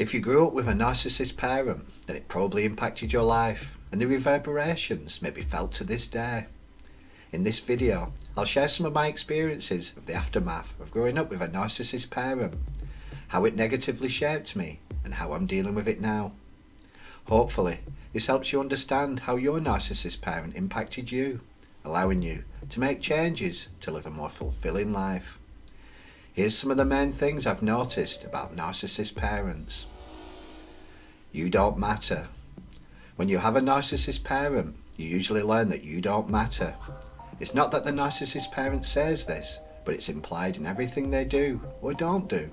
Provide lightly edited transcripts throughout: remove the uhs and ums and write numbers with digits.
If you grew up with a narcissist parent, then it probably impacted your life, and the reverberations may be felt to this day. In this video, I'll share some of my experiences of the aftermath of growing up with a narcissist parent, how it negatively shaped me, and how I'm dealing with it now. Hopefully, this helps you understand how your narcissist parent impacted you, allowing you to make changes to live a more fulfilling life. Here's some of the main things I've noticed about narcissist parents. You don't matter. When you have a narcissist parent, you usually learn that you don't matter. It's not that the narcissist parent says this, but it's implied in everything they do or don't do.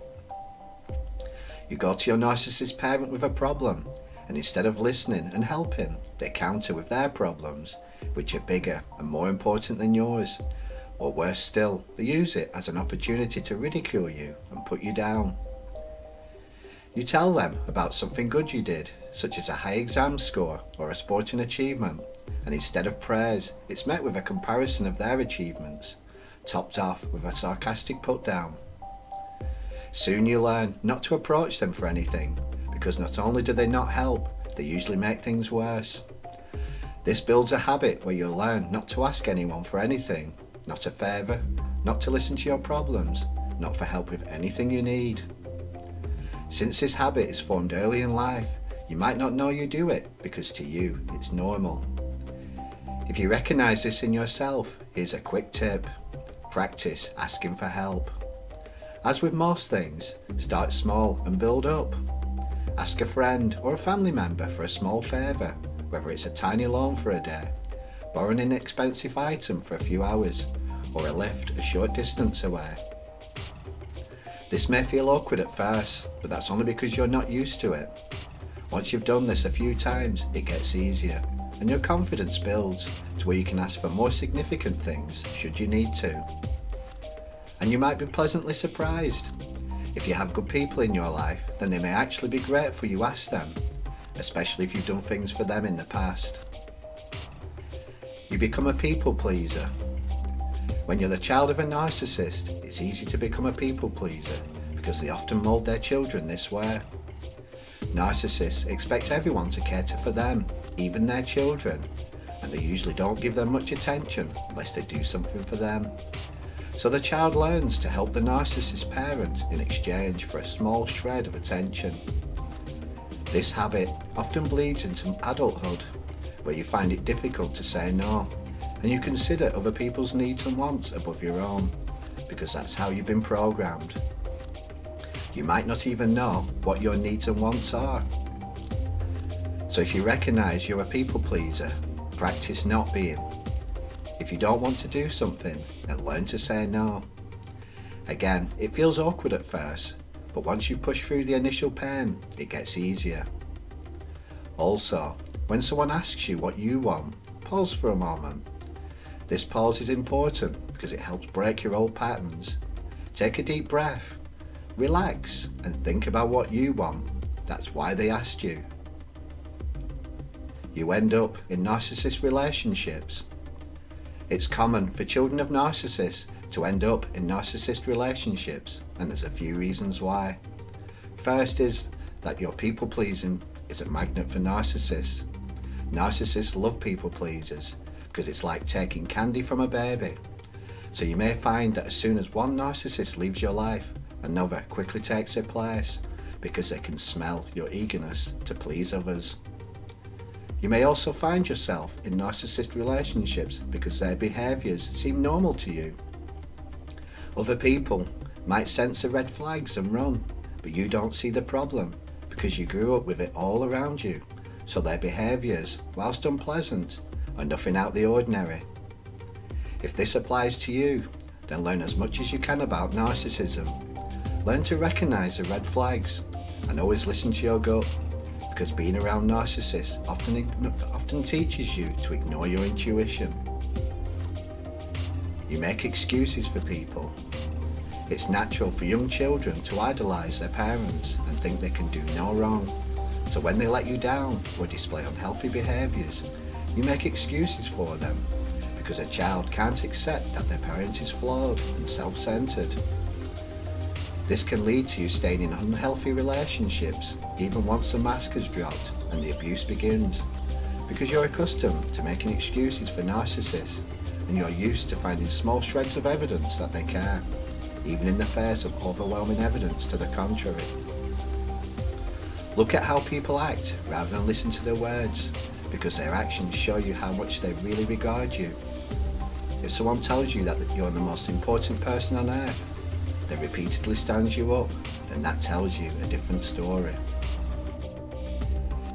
You go to your narcissist parent with a problem, and instead of listening and helping, they counter with their problems, which are bigger and more important than yours. Or worse still, they use it as an opportunity to ridicule you and put you down. You tell them about something good you did, such as a high exam score or a sporting achievement, and instead of praise, it's met with a comparison of their achievements, topped off with a sarcastic put down. Soon you learn not to approach them for anything, because not only do they not help, they usually make things worse. This builds a habit where you'll learn not to ask anyone for anything, not a favour, not to listen to your problems, not for help with anything you need. Since this habit is formed early in life, you might not know you do it because to you it's normal. If you recognise this in yourself, here's a quick tip. Practice asking for help. As with most things, start small and build up. Ask a friend or a family member for a small favour, whether it's a tiny loan for a day, borrow an inexpensive item for a few hours, or a lift a short distance away. This may feel awkward at first, but that's only because you're not used to it. Once you've done this a few times, it gets easier, and your confidence builds to where you can ask for more significant things should you need to. And you might be pleasantly surprised. If you have good people in your life, then they may actually be grateful you asked them, especially if you've done things for them in the past. You become a people pleaser. When you're the child of a narcissist, it's easy to become a people pleaser because they often mould their children this way. Narcissists expect everyone to cater for them, even their children, and they usually don't give them much attention unless they do something for them. So the child learns to help the narcissist parent in exchange for a small shred of attention. This habit often bleeds into adulthood, where you find it difficult to say no, and you consider other people's needs and wants above your own, because that's how you've been programmed. You might not even know what your needs and wants are. So if you recognise you're a people pleaser, practice not being. If you don't want to do something, then learn to say no. Again, it feels awkward at first, but once you push through the initial pain, it gets easier. Also, when someone asks you what you want, pause for a moment. This pause is important because it helps break your old patterns. Take a deep breath, relax, and think about what you want. That's why they asked you. You end up in narcissist relationships. It's common for children of narcissists to end up in narcissist relationships, and there's a few reasons why. First is that your people pleasing is a magnet for narcissists. Narcissists love people pleasers because it's like taking candy from a baby. So you may find that as soon as one narcissist leaves your life, another quickly takes their place because they can smell your eagerness to please others. You may also find yourself in narcissist relationships because their behaviours seem normal to you. Other people might sense the red flags and run, but you don't see the problem because you grew up with it all around you, so their behaviours, whilst unpleasant, are nothing out of the ordinary. If this applies to you, then learn as much as you can about narcissism. Learn to recognise the red flags and always listen to your gut, because being around narcissists often teaches you to ignore your intuition. You make excuses for people. It's natural for young children to idolise their parents and think they can do no wrong. So when they let you down or display unhealthy behaviours, you make excuses for them, because a child can't accept that their parent is flawed and self-centred. This can lead to you staying in unhealthy relationships even once the mask has dropped and the abuse begins, because you're accustomed to making excuses for narcissists and you're used to finding small shreds of evidence that they care, even in the face of overwhelming evidence to the contrary. Look at how people act rather than listen to their words, because their actions show you how much they really regard you. If someone tells you that you're the most important person on earth, they repeatedly stands you up, then that tells you a different story.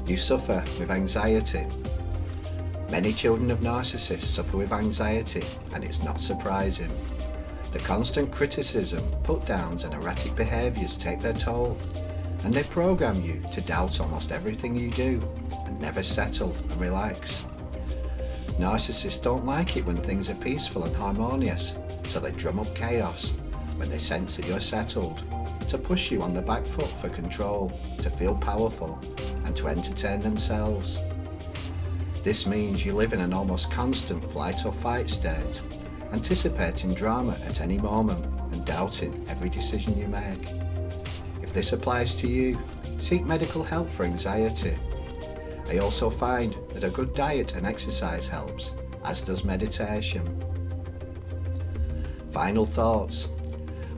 You suffer with anxiety. Many children of narcissists suffer with anxiety, and it's not surprising. The constant criticism, put-downs and erratic behaviours take their toll, and they program you to doubt almost everything you do and never settle and relax. Narcissists don't like it when things are peaceful and harmonious, so they drum up chaos when they sense that you're settled, to push you on the back foot for control, to feel powerful, and to entertain themselves. This means you live in an almost constant flight or fight state, anticipating drama at any moment and doubting every decision you make. If this applies to you, seek medical help for anxiety. I also find that a good diet and exercise helps, as does meditation. Final thoughts.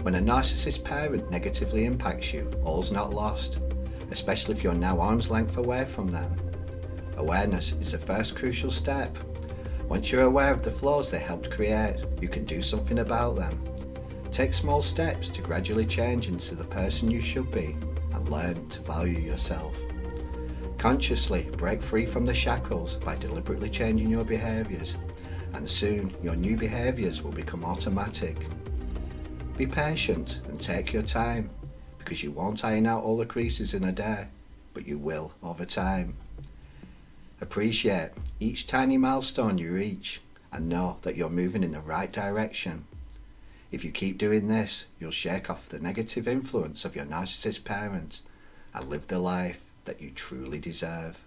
When a narcissist parent negatively impacts you, all's not lost, especially if you're now arm's length away from them. Awareness is the first crucial step. Once you're aware of the flaws they helped create, you can do something about them. Take small steps to gradually change into the person you should be and learn to value yourself. Consciously break free from the shackles by deliberately changing your behaviours, and soon your new behaviours will become automatic. Be patient and take your time, because you won't iron out all the creases in a day, but you will over time. Appreciate each tiny milestone you reach and know that you're moving in the right direction. If you keep doing this, you'll shake off the negative influence of your narcissist parent and live the life that you truly deserve.